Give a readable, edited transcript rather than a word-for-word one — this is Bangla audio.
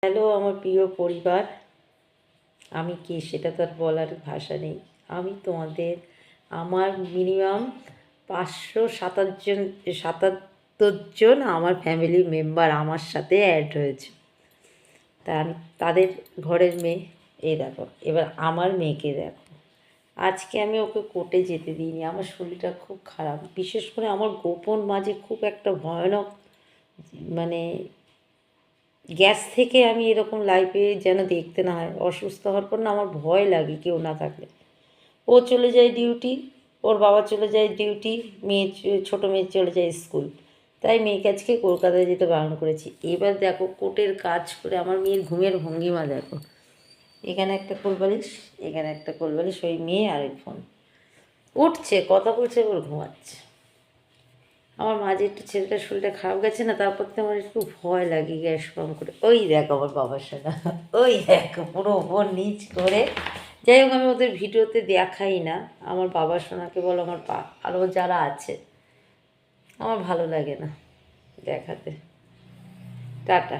হ্যালো আমার প্রিয় পরিবার, আমি কে সেটা তো আর বলার ভাষা নেই। আমি তোমাদের আমার মিনিমাম 577 জন আমার ফ্যামিলি মেম্বার আমার সাথে অ্যাড হয়েছে। তা আমি তাদের ঘরের মেয়ে। এই দেখো, এবার আমার মেয়েকে দেখো। আজকে আমি ওকে কোর্টে যেতে দিইনি, আমার শরীরটা খুব খারাপ। বিশেষ করে আমার গোপন মাঝে খুব একটা ভয়ানক মানে গ্যাস থেকে আমি এরকম লাইফে যেন দেখতে না হয়। অসুস্থ হওয়ার পর না আমার ভয় লাগে কেউ না থাকলে। ও চলে যায় ডিউটি, ওর বাবা চলে যায় ডিউটি, ছোটো মেয়ে চলে যায় স্কুল। তাই মেয়েকে আজকে কলকাতায় যেতে বারণ করেছি। এবার দেখো কোর্টের কাজ করে আমার মেয়ের ঘুমের ভঙ্গিমা দেখো। এখানে একটা কোলবালিশ, এখানে একটা কোলবালিশ, ওই মেয়ে আর ওই ফোন। উঠছে, কথা বলছে, ওর ঘুমাচ্ছে। আমার মাঝে একটু ছেলেটার শরীরটা খারাপ গেছে না, তারপর তো আমার একটু ভয় লাগে গ্যাস ফর্ম করে। ওই দেখো আমার বাবার সাথে, ওই দেখো পুরো ওপর নিচ করে। যাই হোক, আমি ওদের ভিডিওতে দেখাই না। আমার বাবার সোনাকে বলো, আমার আরও যারা আছে, আমার ভালো লাগে না দেখাতে। টাটা।